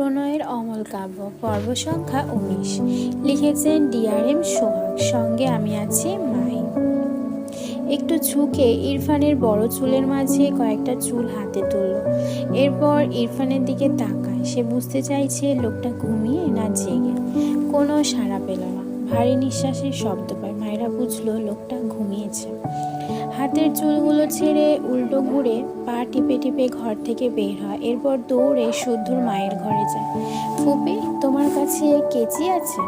প্রণয়ের অমল কাব্য পর্ব সংখ্যা ১৯। লিখেছেন DRM সোহাগ। সঙ্গে আমি আছি মাহি। একটু ঝুঁকে ইরফানের বড় চুলের মাঝে কয়েকটা চুল হাতে তুলল। এরপর ইরফানের দিকে তাকায়। সে বুঝতে চাইছে লোকটা ঘুমিয়ে না জেগে। কোনো সাড়া পেল না। ভারী নিঃশ্বাসের শব্দ পায়। মায়েরা বুঝলো লোকটা ঘুমিয়েছে। হাতের চুলগুলো ছেড়ে উল্টো ঘুরে পা টিপে টিপে ঘর থেকে বের হয়। এরপর দৌড়ে শুদ্ধর মায়ের ঘরে যায়। ফুপি, তোমার কাছে কেচি আছে?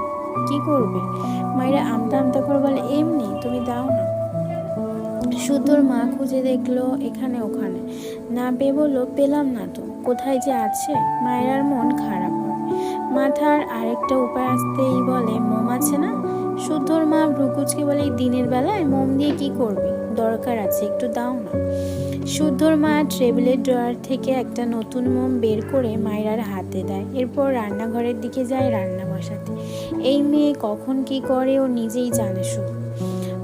কি করবে? মায়েরা আমতা আমতা করে বলে, এমনি, তুমি দাও না। শুদ্ধর মা খুঁজে দেখলো এখানে ওখানে, না পেয়ে বলল, পেলাম না তো, কোথায় যে আছে। মায়েরার মন খারাপ হয়। মাথার আরেকটা উপায় আসতেই বলে, মোম আছে না? শুদ্ধর মা ভ্রুকুচকে বলে, দিনের বেলায় মোম দিয়ে কি করবে? দরকার আছে, একটু দাও না। শুদ্ধর মা টেবিলের ড্রয়ার থেকে একটা নতুন মোম বের করে মায়েরার হাতে দেয়। এরপর রান্নাঘরের দিকে যায় রান্না বসাতে। এই মেয়ে কখন কি করে ও নিজেই জানে শুধু।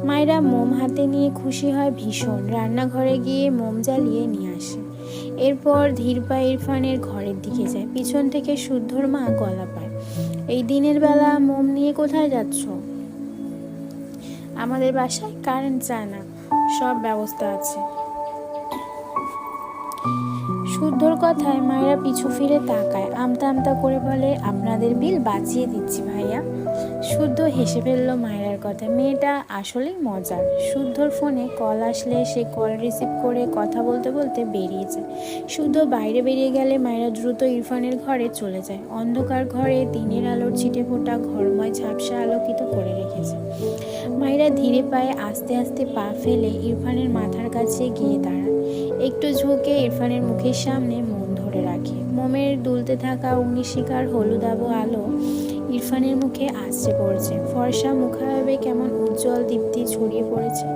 মায়েরা মোম হাতে নিয়ে খুশি হয় ভীষণ। রান্নাঘরে গিয়ে মোম জ্বালিয়ে নিয়ে আসে। এরপর ধীর পায়ে ইরফানের ঘরের দিকে যায়। পিছন থেকে শুদ্ধর মা গলা পায়, এই দিনের বেলা মোম নিয়ে কোথায় যাচ্ছ? আমাদের বাসায় কারেন্ট যায় না, সব ব্যবস্থা আছে। শুদ্ধর কথায় মায়েরা পিছু ফিরে তাকায়। আমতা আমতা করে বলে, আপনাদের বিল বাঁচিয়ে দিচ্ছি ভাইয়া। শুদ্ধ হেসে ফেললো মায়েরার কথা। মেয়েটা আসলেই মজার। শুদ্ধর ফোনে কল আসলে সে কল রিসিভ করে কথা বলতে বলতে বেরিয়ে যায়। শুদ্ধ বাইরে বেরিয়ে গেলে মায়েরা দ্রুত ইরফানের ঘরে চলে যায়। অন্ধকার ঘরে দিনের আলোর ছিটে ফোটা ঘরময় ঝাপসা আলোকিত করে রেখেছে। মায়েরা ধীরে পায়ে আস্তে আস্তে পা ফেলে ইরফানের মাথার কাছে গিয়ে দাঁড়ায়। একটু ঝুঁকে ইরফানের মুখের সামনে মোম ধরে রাখে। মোমের দুলতে থাকা অগ্নিশিখার হলুদাভ আলো ইরফানের মুখে আছড়ে পড়েছে। ফর্সা মুখাভাবে কেমন উজ্জ্বল দীপ্তি ছড়িয়ে পড়েছে।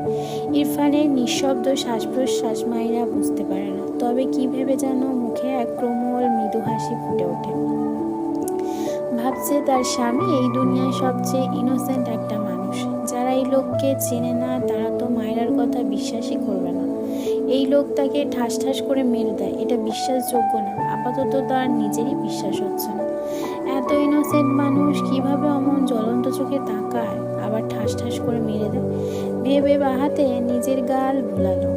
ইরফানের নিঃশব্দ শ্বাস প্রশ্বাস মায়েরা বুঝতে পারে না, তবে কি ভেবে যেন মুখে এক কোমল মৃদু হাসি ফুটে ওঠে। ভাবছে তার স্বামী এই দুনিয়ায় সবচেয়ে ইনোসেন্ট একটা মানুষ। যারা এই লোককে চেনে না তারা তো মায়েরার কথা বিশ্বাসই করবে না। এই লোক তাকে ঠাস ঠাস করে মেরে দেয়, এটা বিশ্বাসযোগ্য না। আপাতত তার নিজেরই বিশ্বাস হচ্ছে না। এত ইনোসেন্ট মানুষ কিভাবে অমন জ্বলন্ত চোখে তাকায়, আবার ঠাস ঠাস করে মেরে দেয়? ভেবে বাহাতে নিজের গাল ভুলালো।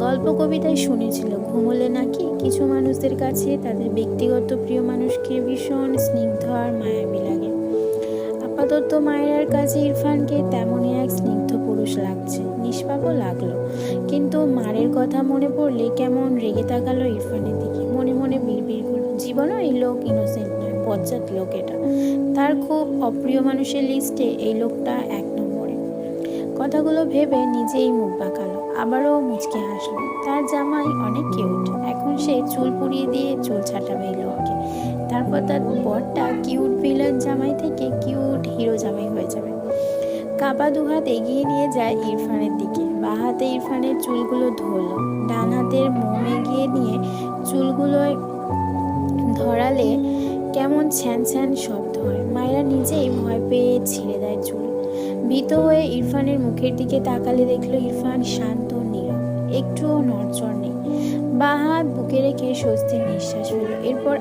গল্প কবিতায় শুনেছিল ঘুমোলে নাকি কিছু মানুষদের কাছে তাদের ব্যক্তিগত প্রিয় মানুষকে ভীষণ স্নিগ্ধ আর মায়াবী লাগে। আপাতত মায়েরার কাছে ইরফানকে তেমনই এক স্নিগ্ধ পুরুষ লাগছে। নিষ্পাপও লাগলো, কিন্তু মারের কথা মনে পড়লে কেমন রেগে তাকালো ইরফানের দিকে। মনে মনে বিড়বিড় করলো, জীবনও এই লোক ইনোসেন্ট নয়, বজ্জাত লোক এটা। তার খুব অপ্রিয় মানুষের লিস্টে এই লোকটা এক নম্বরে। কথাগুলো ভেবে নিজেই মুখ বাঁকালো। আবারও মুচকে হাসলো। তার জামাই অনেক কিউট। এখন সে চুল পুড়িয়ে দিয়ে চুল ছাটাবে এই লোককে। তারপর তার বরটা কিউট ভিলেন জামাই থেকে কিউট হিরো জামাই হয়ে যাবে। কাপা দুহাত এগিয়ে নিয়ে যায় ইরফানের দিকে। বাঁ হাতে ইরফানের চুলগুলো ধরলো। ডান হাতের মোম এগিয়ে নিয়ে চুলগুলো ধরালে কেমন ছ্যান ছ্যান শব্দ হয়। মায়েরা নিজেই ভয় পেয়ে ছিঁড়ে দেয় চুল। ভীত হয়ে ইরফানের মুখের দিকে তাকালে দেখলো ইরফান শান্ত নীরব, একটুও নড়চড় নেই। বাঁ হাত বুকে রেখে স্বস্তির নিঃশ্বাস ফেলল। এরপর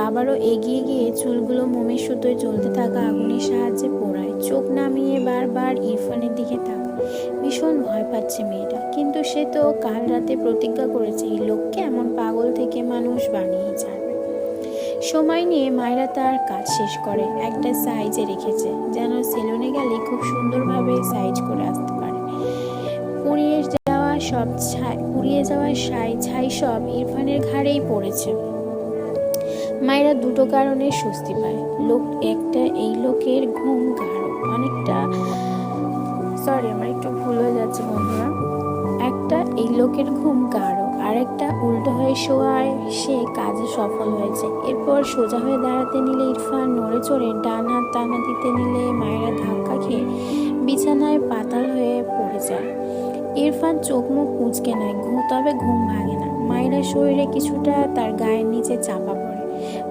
আবারও এগিয়ে গিয়ে চুলগুলো মোমের সুতোয় জ্বলতে থাকা আগুনের সাহায্যে পোড়ায়। চোখ নামিয়ে বারবার ইরফানের দিকে তাকায়। ভীষণ ভয় পাচ্ছে মেয়েটা, কিন্তু সে তো কাল রাতে প্রতিজ্ঞা করেছে এই লোককে এমন পাগল থেকে মানুষ বানিয়ে ছাড়বে। সময় নিয়ে মায়েরা তার কাজ শেষ করে একটা সাইজে রেখেছে, যেন সেলুনে গেলে খুব সুন্দরভাবে সাইজ করে আসতে পারে। পুড়িয়ে যাওয়া ছাই সব ইরফানের ঘাড়েই পড়েছে। মায়েরা দুটো কারণে স্বস্তি পায়। এই লোকের ঘুম গাঢ়, আমার একটু ভুল হয়ে যাচ্ছে বন্ধুরা। একটা, এই লোকের ঘুম গাঢ়, আর একটা উল্টো হয়ে শোয়ায় সে কাজে সফল হয়েছে। এরপর সোজা হয়ে দাঁড়াতে নিলে ইরফান নড়ে চড়ে ডান হাত টানা দিতে নিলে মায়েরা ধাক্কা খেয়ে বিছানায় পাতাল হয়ে পড়ে যায়। ইরফান চোখ মুখ কুঁচকে নেয়, তবে ঘুম ভাঙে না। মায়েরা শরীরে কিছুটা তার গায়ের নিচে চাপা পড়ে।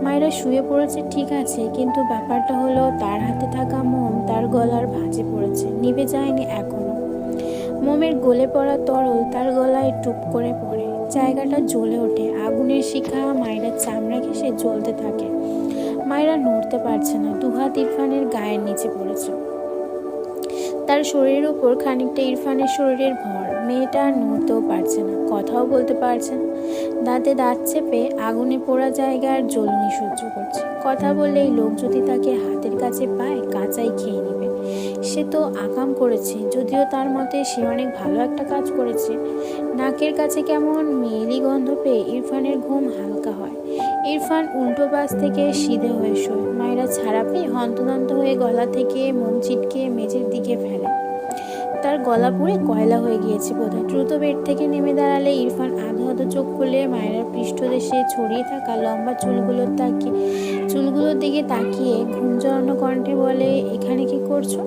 মায়েরা শুয়ে পড়েছে ঠিক আছে, কিন্তু ব্যাপারটা হলো তার হাতে থাকা মোম তার গলার ভাঁজে পড়েছে, নিভে যায়নি এখনো। মোমের গলে পড়া তরল তার গলায় টুপ করে পড়ে। জায়গাটা জ্বলে ওঠে। আগুনের শিখা মায়েরার চামড়া ঘেঁষে জ্বলতে থাকে। মায়েরা নড়তে পারছে না। দুহাত ইরফানের গায়ের নিচে পড়েছে। তার শরীরের উপর খানিকটা ইরফানের শরীরের ভর। মেয়েটা আর নড়তেও পারছে না, কথাও বলতে পারছে না। দাঁতে দাঁত চেপে আগুনে পোড়া জায়গার জ্বলনি সহ্য করছে। কথা বললেই লোক যদি তাকে হাতের কাছে পায় কাঁচাই খেয়ে নেবে। সে তো আকাম করেছে, যদিও তার মতে সে অনেক ভালো একটা কাজ করেছে। নাকের কাছে কেমন মেয়েলি গন্ধ পেয়ে ইরফানের ঘুম হালকা হয়। ইরফান উল্টো পাশ থেকে সিধে হয়ে শোয়। মায়েরা ছাড়া পেয়ে হন্তদন্ত হয়ে গলা থেকে মোম ছিটকে মেঝের দিকে ফেলে। তার গলা পুড়ে কয়লা হয়ে গিয়েছে বোধহয়। দ্রুত বেড থেকে নেমে দাঁড়ালে ইরফান আধো আধো চোখ খুলে মায়েরার পৃষ্ঠদেশে ছড়িয়ে থাকা লম্বা চুলগুলোর দিকে তাকিয়ে ঘুম জড়ানো কণ্ঠে বলে, এখানে কি করছো?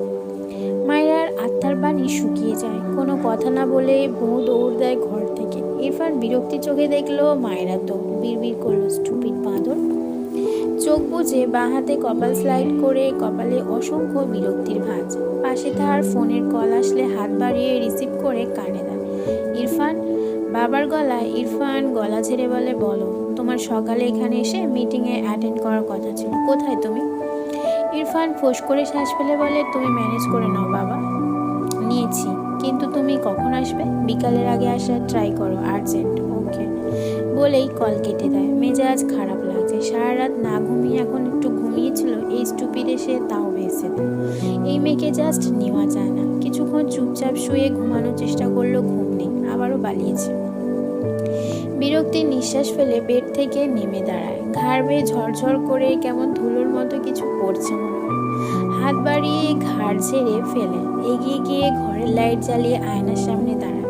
মায়েরার আত্মার বাণী শুকিয়ে যায়। কোনো কথা না বলে বউ দৌড় দেয় ঘর থেকে। ইরফান বিরক্তি চোখে দেখলো মায়েরা তো বিড়বিড় করলো, স্টুপিড বাঁদর। চোখ বুজে বাঁ হাতে কপাল স্লাইড করে কপালে অসংখ্য বিরক্তির ভাঁজ। পাশে তার ফোনের কল আসলে হাত বাড়িয়ে রিসিভ করে কানে দেয়। ইরফান, বাবার গলায়। ইরফান গলা ঝেড়ে বলে, বলো। তোমার সকালে এখানে এসে মিটিংয়ে অ্যাটেন্ড করার কথা ছিল, কোথায় তুমি? ইরফান ফোঁস করে শ্বাস ফেলে বলে, তুমি ম্যানেজ করে নাও বাবা। নিয়েছি, কিন্তু তুমি কখন আসবে? বিকালের আগে আসার ট্রাই করো, আর্জেন্ট। ওকে বলেই কল কেটে দেয়। মেজাজ খারাপ লাগছে। সারা রাত না ঘুমিয়ে এখন একটু ঘুমিয়েছিল, এই স্টুপিড এসে তাও ভেসে দিল। এই মেয়েকে জাস্ট নেওয়া যায় না। কিছুক্ষণ চুপচাপ শুয়ে ঘুমানোর চেষ্টা করলো, ঘুম নেই, আবারও পালিয়েছে। বিরক্তির নিঃশ্বাস ফেলে বেড থেকে নেমে দাঁড়ায়। ঘাড় বেয়ে ঝরঝর করে কেমন ধুলোর মতো কিছু পড়ছে মনে হলো। হাত বাড়িয়ে ঘাড় ঝেড়ে ফেলে এগিয়ে গিয়ে ঘরের লাইট জ্বালিয়ে আয়নার সামনে দাঁড়ায়।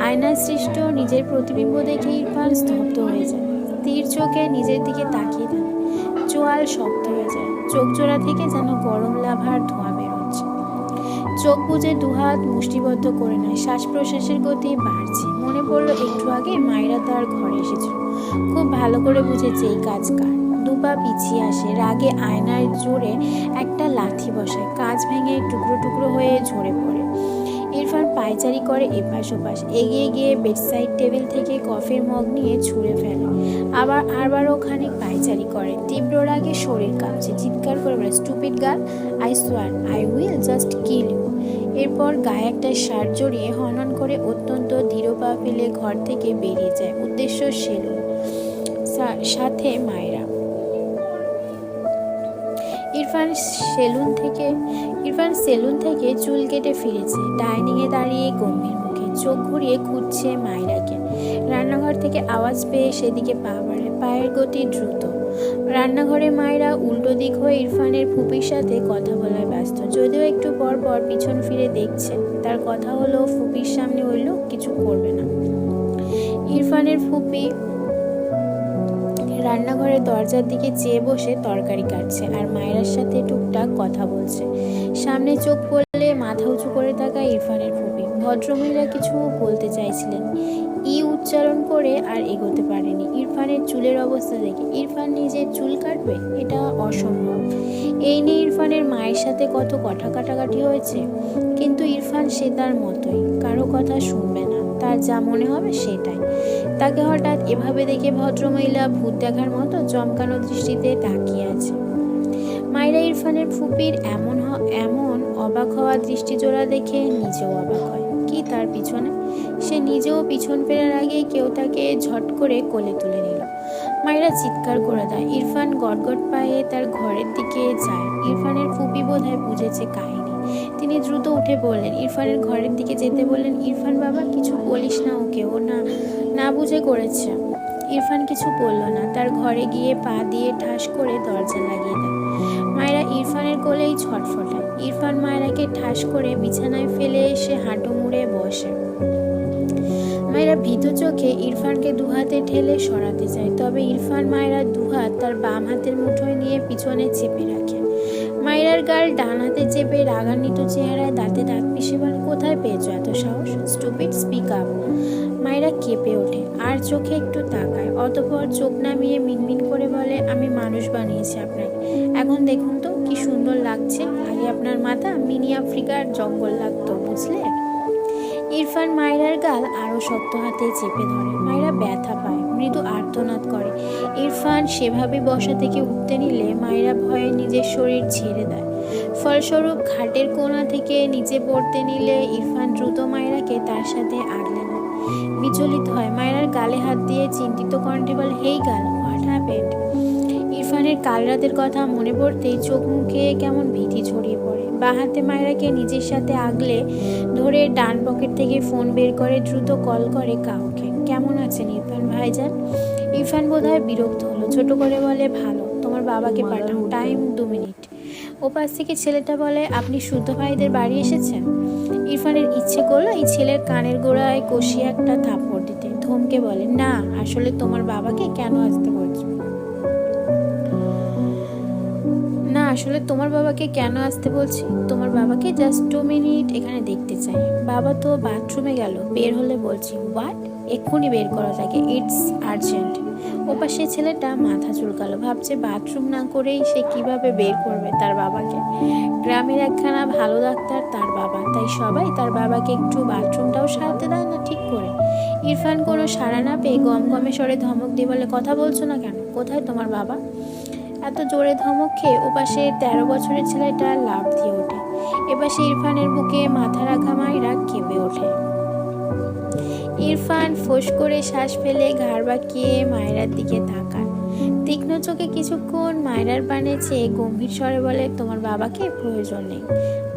আয়নার সৃষ্ট নিজের প্রতিবিম্ব দেখে ইরফান স্তব্ধ হয়ে যায়। তীর চোখে নিজের দিকে তাকিয়ে থাকে। চোয়াল শক্ত হয়ে যায়। চোখ জোড়া থেকে যেন গরম লাভার ধোঁয়া বেরোচ্ছে। চোখ বুজে দুহাত মুষ্টিবদ্ধ করে নেয়। শ্বাস প্রশ্বাসের গতি বাড়ছে। মনে পড়লো একটু আগে মায়েরা তার ঘরে এসেছিল। খুব ভালো করে বুঝেছে এই কাজ কার। দুপা পিছিয়ে আসে। রাগে আয়নার জোরে একটা লাথি বসায়। কাঁচ ভেঙে টুকরো টুকরো হয়ে ঝরে পড়ে। ইরফান পায়চারি করে এপাশ ওপাশ। এগিয়ে গিয়ে বেডসাইড টেবিল থেকে কফির মগ নিয়ে ছুঁড়ে ফেলে। আবারও খানিক পায়চারি করে। তীব্র রাগে শরীর কাঁপছে। চিৎকার করে বলে, stupid girl, I swear I will just kill you. এরপর গায়ে একটা শার্ট জড়িয়ে হনন করে অত্যন্ত ধীর পা ফেলে ঘর থেকে বেরিয়ে যায়। উদ্দেশ্য সেলুন, সাথে মায়েরা। ইরফান সেলুন থেকে চুল কেটে ফিরেছে। ডাইনিংয়ে দাঁড়িয়ে গম্ভীর মুখে চোখ ঘুরিয়ে খুঁজছে মায়েরাকে। রান্নাঘর থেকে আওয়াজ পেয়ে সেদিকে পা বাড়ায়। পায়ের গতি দ্রুত। রান্নাঘরে মায়েরা উল্টো দিক হয়ে ইরফানের ফুপির সাথে কথা বলায় ব্যস্ত। যদিও একটু পর পর পিছন ফিরে দেখছে। তার কথা হলো, ফুপির সামনে ওই লোক কিছু করবে না। ইরফানের ফুপি রান্নাঘরের দরজার দিকে চেয়ে বসে তরকারি কাটছে আর মায়েরার সাথে টুকটাক কথা বলছে। সামনে চোখ পড়লে মাথা উঁচু করে তাকায় ইরফানের ফুপি। ভদ্রমহিলা কিছু বলতে চাইছিলেন, উচ্চারণ করে আর এগোতে পারেনি। ইরফানের চুলের অবস্থা দেখে। ইরফান নিজে চুল কাটবে? এটা অসম্ভব। এই নিয়ে ইরফানের মায়ের সাথে কত কথা কাটাকাটি হয়েছে। কিন্তু ইরফান সে তার মতোই, কারো কথা শুনবে না। তার যা মনে হবে সেটাই। তাকে হঠাৎ এভাবে দেখে ভদ্রমহিলা ভূত দেখার মতো চমকানো দৃষ্টিতে তাকিয়ে আছে। মায়েরা ইরফানের ফুপির এমন অবাক হওয়া দৃষ্টিজোড়া দেখে নিজেও অবাক হয়। কি তার পিছনে? সে নিজেও পিছন ফেরার আগে কেউ তাকে ঝট করে কোলে তুলে নিল। মায়েরা চিৎকার করে দেয়। ইরফান গটগট পায়ে তার ঘরের দিকে যায়। ইরফানের ফুপি বোধহয় বুঝেছে কাহিনী। তিনি দ্রুত উঠে বললেন, ইরফানের ঘরের দিকে যেতে বললেন। ইরফান বাবা, কিছু বলিস না ওকে, ও না বুঝে করেছে। ইরফান কিছু বলল না। তার ঘরে গিয়ে পা দিয়ে ঠাস করে দরজা লাগিয়ে দেয়। মায়েরা ইরফানের কোলেই ছটফটায়। ইরফান মায়েরাকে ঠাস করে বিছানায় ফেলে এসে হাঁটু মুড়ে বসে। মায়েরা ভীতু চোখে ইরফানকে দুহাতে ঠেলে সরাতে চায়। তবে ইরফান মায়েরা দুহাত তার বাম হাতের মুঠোয় নিয়ে পিছনে চেপে রাখে। মায়েরার গাল ডান হাতে চেপে রাগান্বিত চেহারায় দাঁতে দাঁত পিষে বলে, কোথায় পেয়েছো এত সাহস? Stupid, speak up. মায়েরা কেঁপে ওঠে আর চোখে একটু তাকায়। অতঃপর চোখ নামিয়ে মিনমিন করে বলে, আমি মানুষ বানিয়েছি আপনাকে। এখন দেখুন তো কি সুন্দর লাগছে। আগে আপনার মাথা মিনি আফ্রিকার জঙ্গল লাগতো, বুঝলে? ইরফান মায়রার গাল আরো শক্ত হাতে চেপে ধরে। মায়রা ব্যথা পায়, মৃদু আর্তনাদ করে। ইরফান সেভাবে বসা থেকে উঠতে নিলে মায়রা ভয়ে নিজের শরীর ছেড়ে দেয়। ফলস্বরূপ খাটের কোণা থেকে নিচে পড়তে নিলে ইরফান দ্রুত মায়রাকে তার সাথে আগলে নেয়। বিচলিত হয়, মায়রার গালে হাত দিয়ে চিন্তিত কণ্ঠে বলে, হেই গাল, হোয়াট হ্যাপেন্ড? ইরফানের কাল রাতের কথা মনে পড়তেই চোখ মুখে কেমন ভীতি ছড়িয়ে পড়ে। বাঁ হাতে মায়রাকে নিজের সাথে আগলে ধরে ডান পকেট থেকে ফোন বের করে দ্রুত কল করে কাউকে। কেমন আছেন ইরফান ভাইজান? ইরফান বোধহয় বিরক্ত হলো, ছোট করে বলে, ভালো। তোমার বাবাকে পাঠাও, টাইম 2 মিনিট। ওপাশ থেকে ছেলেটা বলে, আপনি শুদ্ধ ভাইদের বাড়ি এসেছেন? ইরফানের ইচ্ছে করলো এই ছেলের কানের গোড়ায় কষিয়ে একটা থাপ্পড় দিতে। ধমকে বলে, না, আসলে তোমার বাবাকে কেন আসতে বলছো? না, আসলে তোমার বাবাকে কেন আসতে বলছি? তোমার বাবাকে জাস্ট 2 মিনিট এখানে দেখতে চাই। বাবা তো বাথরুমে গেল, বের হলে বলছি। হোয়াট? এক্ষুনি বের করা থাকে, ইটস আর্জেন্ট। ওপাশে ছেলেটা মাথা চুলকালো, ভাবছে বাথরুম না করেই সে কিভাবে বের করবে তার বাবাকে। গ্রামের একখানা ভালো ডাক্তার তার বাবা, তাই সবাই তার বাবাকে একটু বাথরুমটাও সারতে দেয় না ঠিক করে। ইরফান কোনো সাড়া না পেয়ে গমগমে স্বরে ধমক দিয়ে বলে, কথা বলছো না কেন? কোথায় তোমার বাবা? এত জোরে ধমক খেয়ে ওপাশে 13 বছরের ছেলেটা লাফ দিয়ে ওঠে। এপাশে ইরফানের বুকে মাথা রাখা মায়রা কেঁপে ওঠে। ইরফান ফোঁস করে শ্বাস ফেলে ঘাড় বাঁকিয়ে মায়রার দিকে তাকায়। তীক্ষ্ণ চোখে কিছুক্ষণ মায়রার পানে চেয়ে গম্ভীর স্বরে বলে, তোমার বাবাকে প্রয়োজন নেই।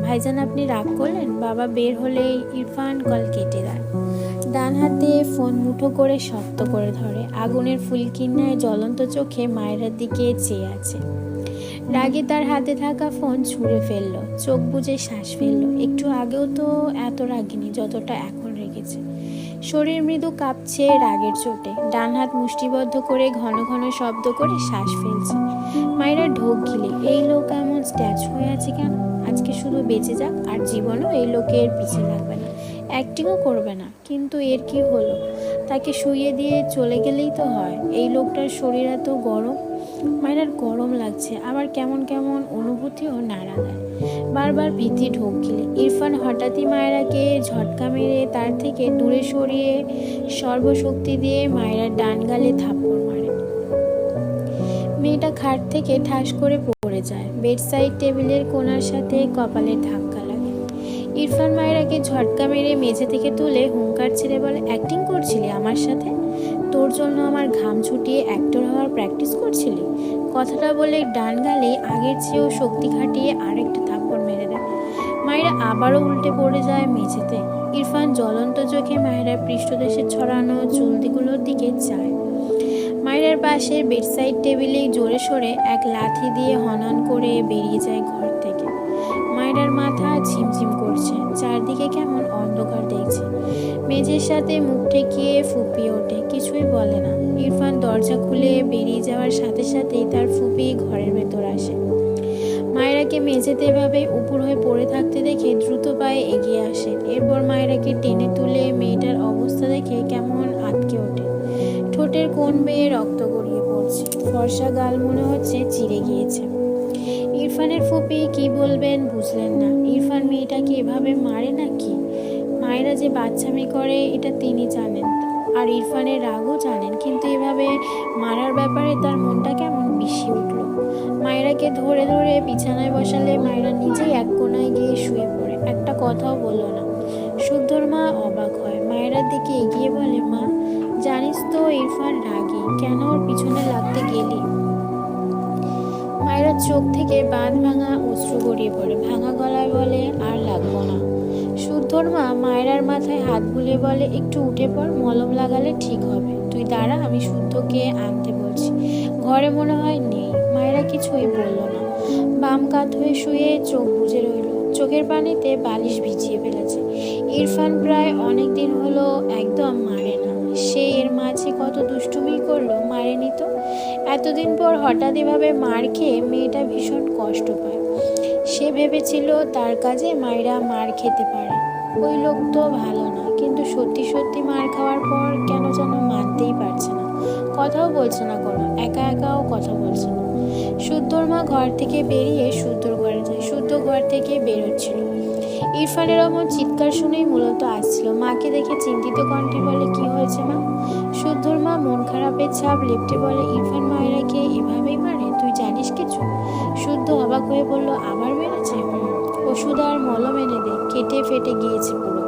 ভাইজান, আপনি রাগ করলেন? বাবা বের হলেই ইরফান কল কেটে দেয়। ডান হাতে ফোন মুঠো করে শক্ত করে ধরে, আগুনের ফুলকিন্নায় জ্বলন্ত চোখে মায়রার দিকে চেয়ে আছে। রাগে তার হাতে থাকা ফোন ছুঁড়ে ফেললো, চোখ বুজে শ্বাস ফেললো। একটু আগেও তো এত রাগিনি যতটা এখন রেগেছে। শরীর মৃদু কাঁপছে রাগের চোটে। ডান হাত মুষ্টিবদ্ধ করে ঘন ঘন শব্দ করে শ্বাস ফেলছে। মায়েরা ঢোক গিলে, এই লোক এমন স্ট্যাচু হয়ে আছে কেন? আজকে শুধু বেঁচে যাক, আর জীবনও এই লোকের পিছিয়ে লাগবে না, অ্যাক্টিংও করবে না। কিন্তু এর কি হলো? তাকে শুইয়ে দিয়ে চলে গেলেই তো হয়। এই লোকটার শরীর এত গরম। মায়েরার গরম লাগছে, আবার কেমন কেমন অনুভূতিও নাড়া দেয়। বারবার ভীতি ঢোক গিলে ইরফান হঠাৎই মায়েরাকে ঝটকা মেরে তার থেকে দূরে সরিয়ে সর্বশক্তি দিয়ে মায়েরার ডান গালে থাপ্পড় মারে। মেয়েটা খাট থেকে ঠাস করে পড়ে যায়। বেডসাইড টেবিলের কোণার সাথে কপালের ধাক্কা লাগে। ইরফান মায়েরাকে ঝটকা মেরে মেঝে থেকে তুলে হুঙ্কার ছেড়ে বলে, অ্যাক্টিং করছিলি আমার সাথে? তোর জন্য আমার ঘাম ছুটিয়ে অ্যাক্টর হওয়ার প্র্যাকটিস করছিলি? কথাটা বলে ডান গালে আগের চেয়েও শক্তি খাটিয়ে আরেকটা থাপ্পড় মেরে দেয়। মায়েরা আবারও উল্টে পড়ে যায় মেঝেতে। ইরফান জ্বলন্ত চোখে মায়েরার পৃষ্ঠদেশে ছড়ানো চুলদিগুলোর দিকে চায়। মায়েরার পাশে বেডসাইড টেবিলে জোরে সরে এক লাথি দিয়ে হনন করে বেরিয়ে যায় ঘর থেকে। মায়েরার মাথা ঝিমঝিম করছে, চারদিকে কেমন অন্ধকার দেখছে। মেঝের সাথে মুখ ঠেকিয়ে ফুপিয়ে ওঠে, কিছুই বলে না। ইরফান দরজা খুলে বেরিয়ে যাওয়ার সাথে সাথেই তার ফুপি ঘরের ভেতর আসে। মায়েরাকে মেঝেতে এভাবে উপুর হয়ে পড়ে থাকতে দেখে দ্রুত পায়ে এগিয়ে আসেন। এরপর মায়েরাকে টেনে তুলে মেয়েটার অবস্থা দেখে কেমন আটকে ওঠে। ঠোঁটের কোণ বেয়ে রক্ত গড়িয়ে পড়ছে, ফর্সা গাল মনে হচ্ছে চিড়ে গিয়েছে। ইরফানের ফুপি কি বলবেন বুঝলেন না। ইরফান মেয়েটাকে এভাবে মারে নাকি? মায়েরা যে বাচ্চামি করে এটা তিনি জানেন, আর ইরফানের রাগও জানেন, কিন্তু এভাবে মারার ব্যাপারে তার মনটা কেমন বিষিয়ে উঠল। মায়েরাকে ধরে ধরে বিছানায় বসালে মায়েরা নিজেই এক কোণায় গিয়ে শুয়ে পড়ে, একটা কথাও বলল না। শুদ্ধর মা অবাক হয়, মায়েরার দিকে এগিয়ে বলে, মা, জানিস তো ইরফান রাগী, কেন ওর পিছনে লাগতে গেলি? মায়েরার চোখ থেকে বাঁধ ভাঙা অশ্রু গড়িয়ে পড়ে, ভাঙা গলায় বলে, আর লাগবো না। শুদ্ধর মা মায়েরার মাথায় হাত বুলিয়ে বলে, একটু উঠে পড়, মলম লাগালে ঠিক হবে। তুই দাঁড়া, আমি শুদ্ধকে আনতে বলছি। ঘরে মনে হয় নেই। মায়েরা কিছুই বলল না, বাম কাত হয়ে শুয়ে চোখ বুজে রইল। চোখের পানিতে বালিশ ভিজিয়ে ফেলেছে। ইরফান প্রায় অনেক দিন হলো একদম মারে না। সে এর মাঝে কত দুষ্টুমি করলো, মারেনি তো। এতদিন পর হঠাৎ এভাবে মার খেয়ে মেয়েটা ভীষণ কষ্ট পায়। সে ভেবেছিল তার কাজে মায়েরা মার খেতে পারে। ওই লোক তো ভালো না, কিন্তু সত্যি সত্যি মার খাওয়ার পর কেন যেন মানতেই পারছে না। কথাও বলছে না, কোনো একা একাও কথা বলছে না। শুদ্ধর মা ঘর থেকে বেরিয়ে শুদ্ধর ঘরে যায়। শুদ্ধ ঘর থেকে বেরোচ্ছিল। ইরফানের অমন চিৎকার শুনেই মূলত আসছিল। মাকে দেখে চিন্তিত কণ্ঠে বলে, কি হয়েছে মা? শুদ্ধর মা মন খারাপের ছাপ লেপটে বলে, ইরফান মায়েরাকে এভাবেই মারে, তুই জানিস কিছু? শুদ্ধ অবাক হয়ে বলল, আবার মেরেছে? ওষুধ আর মলম এনে দে, কেটে ফেটে গিয়েছে পুরো।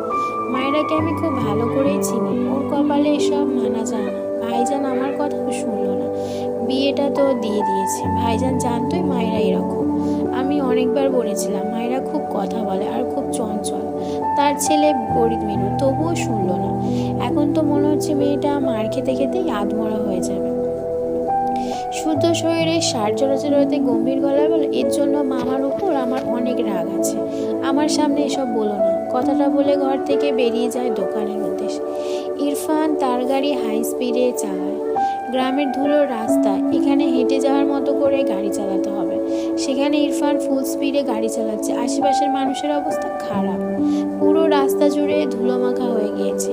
মায়েরাকে আমি খুব ভালো করেই চিনি, ওর কপালে এসব মানা যায় না। ভাইজান আমার কথাও শুনলো না, বিয়েটা তো দিয়ে দিয়েছে। ভাইজান জানতোই মায়েরা এরকম। আমি অনেকবার বলেছিলাম মায়েরা খুব কথা বলে আর খুব চঞ্চল, তার ছেলে গরিব মেনু, তবুও শুনলো না। এখন তো মনে হচ্ছে মেয়েটা মার খেতে খেতেই আধমরা হয়ে যাবে। শুদ্ধ শরীরে সার চলাচলতে গম্ভীর গলায় বলে, এর জন্য মামার উপর আমার অনেক রাগ আছে। আমার সামনে এসব বলো না। কথাটা বলে ঘর থেকে বেরিয়ে যায় দোকানের উদ্দেশ্যে। ইরফান তার গাড়ি হাই স্পিডে চালায়। গ্রামের ধুলোর রাস্তা, এখানে হেঁটে যাওয়ার মতো করে গাড়ি চালাতে হবে। সেখানে ইরফান ফুল স্পিডে গাড়ি চালাচ্ছে। আশেপাশের মানুষের অবস্থা খারাপ, পুরো রাস্তা জুড়ে ধুলোমাখা হয়ে গিয়েছে।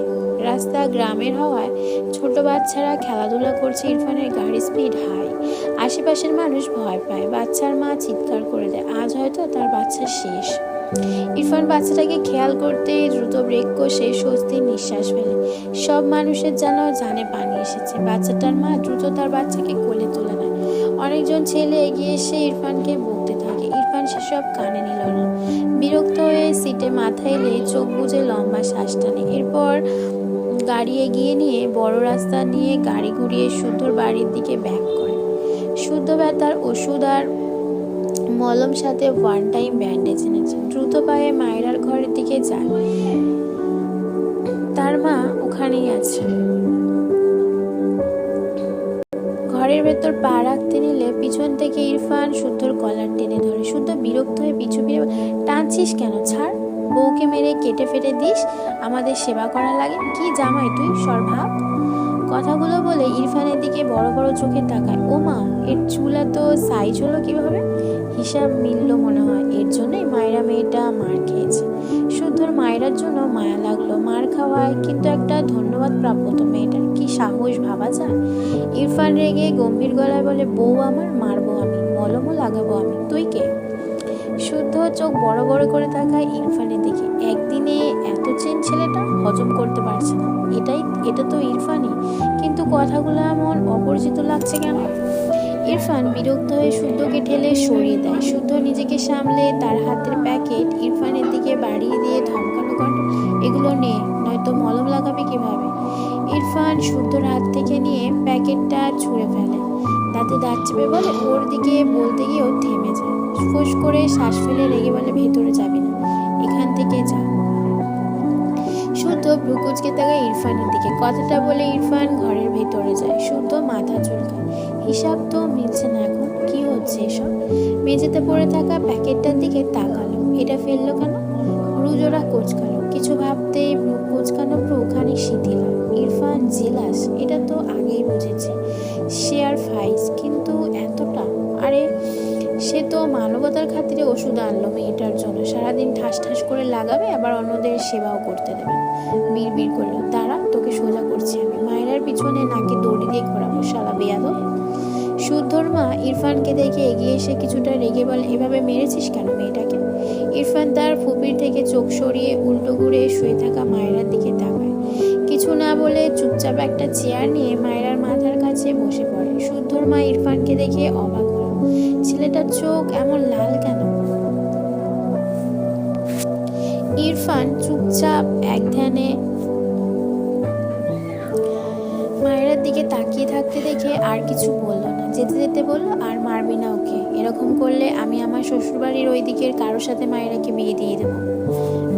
রাস্তা গ্রামের হওয়ায় ছোট বাচ্চারা খেলাধুলা করছে। ইরফানের গাড়ি স্পিড হাই, আশেপাশের মানুষ ভয় পায়। বাচ্চার মা চিৎকার করে দেয়, আজ হয়তো তার বাচ্চা শেষ। ইরফান বাচ্চাটাকে খেয়াল করতে দ্রুত ব্রেক কষে স্বস্তির নিঃশ্বাস ফেলে। সব মানুষের যেন জানে পানি এসেছে। বাচ্চাটার মা দ্রুত তার বাচ্চাকে কোলে তুলে নেয়। অনেকজন ছেলে এগিয়ে এসে ইরফানকে বকতে থাকে। ইরফান সেসব কানে নিল না। বিরক্ত হয়ে সিটে মাথা এলে চোখ বুজে লম্বা শ্বাস টানে। এরপর গাড়ি এগিয়ে নিয়ে বড় রাস্তা নিয়ে গাড়ি ঘুরিয়ে শুদ্ধর বাড়ির দিকে ব্যাক করে। শুদ্ধ ব্যথার ওষুধ আর মলম সাথে ওয়ান টাইম ব্যান্ডেজ এনেছে। দ্রুত পায়ে মায়েরার ঘরের দিকে যায়। তার মা ওখানেই আছে। ঘরের ভেতর পা রাখতে নিলে পিছন থেকে ইরফান শুদ্ধর কলার টেনে ধরে। শুদ্ধ বিরক্ত হয়ে পিছু ফিরে, টানছিস কেন? ছাড়, বউকে মেরে কেটে ফেটে দিস, আমাদের সেবা করা লাগে? কি জামাই তুই, সর ভাব। কথাগুলো বলে ইরফানের দিকে বড় বড় চোখে তাকায়। ও মা, এর চুল এত সাইজ হলো কিভাবে? হিসাব মিলল মনে হয়। এর জন্যই মায়েরা মেয়েটা মার খেয়েছে। শুদ্ধর মায়েরার জন্য মায়া লাগলো। মার খাওয়ায় কিন্তু একটা ধন্যবাদ প্রাপ্য তো মেয়েটার। কি সাহস, ভাবা যায়? ইরফান রেগে গম্ভীর গলায় বলে, বউ আমার, মারবো আমি, মলমও লাগাবো আমি, তুই কে? শুদ্ধ চোখ বড় বড় করে তাকায় ইরফানের দিকে। একদিনে এত চেন ছেলেটা হজম করতে পারছে না। এটা তো ইরফানই, কিন্তু কথাগুলো এমন অপরিচিত লাগছে কেন? ইরফান বিরক্ত হয়ে শুদ্ধকে ঠেলে সরিয়ে দেয়। শুদ্ধ নিজেকে সামলে তার হাতের প্যাকেট ইরফানের দিকে বাড়িয়ে দিয়ে ধমকানো কণ্ঠ, এগুলো নে, নয়তো মলম লাগাবে কিভাবে? ইরফান শুদ্ধর হাত থেকে নিয়ে প্যাকেটটা ছুঁড়ে ফেলে। দাঁতে দাঁত চেপে বলে, ওর দিকে বলতে গিয়েও থেমে যায়। ফুস করে শ্বাস ফেলে রেগে বলে, ভেতরে যাবি না, এখান থেকে যা। শুদ্ধ ভ্রুকুচকে তাকায় ইরফানের দিকে। কথাটা বলে ইরফান ঘরের ভেতরে যায়। শুদ্ধ মাথা চুলকায়। হিসাব তো মিলছে না এখন, কি হচ্ছে এসব? মেঝেতে পড়ে থাকা প্যাকেটটার দিকে তাকালো। এটা ফেললো কেন? ভ্রুজোড়া কোচকালো। কিছু ভাবতেই ভ্রু কোচকানো ভ্রু খানিক শিথিল হয়। ইরফান জেলাস, এটা তো আগেই বুঝেছে। সে আর ফাইজ, কিন্তু এতটা? আরে সে তো মানবতার খাতিরে ওষুধ আনলো মেয়েটার জন্য, সারাদিন ঠাস ঠাস করে লাগাবে, আবার অন্যদের সেবাও করতে দেবে। বিড়বিড় করলো, দাঁড়া, তোকে সোজা করছি আমি, মায়েরার পিছনে নাকি দড়ি দিয়ে ঘোরাবো, শালা বেয়াদব। শুদ্ধর মা ইরফানকে দেখে এগিয়ে এসে কিছুটা রেগে বলে, এভাবে মেরেছিস কেন মেয়েটাকে? ইরফান তার ফুপির থেকে চোখ সরিয়ে উল্টো ঘুরে শুয়ে থাকা মায়েরার দিকে তাকায়। কিছু না বলে চুপচাপ একটা চেয়ার নিয়ে মায়েরার মাথার কাছে বসে পড়ে। শুদ্ধর মা ইরফানকে দেখে অবাক হলো, ছেলেটার চোখ এমন লাল কেন? ইরফান চুপচাপ এক ধ্যানে মায়েরার দিকে তাকিয়ে থাকতে দেখে আর কিছু বলল না। যেতে যেতে বলল, আর মারবি না ওকে, এরকম করলে আমি আমার শ্বশুরবাড়ির ওই দিকের কারোর সাথে মায়েরাকে বিয়ে দিয়ে দেবো।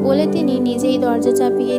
বলে তিনি নিজেই দরজা চাপিয়ে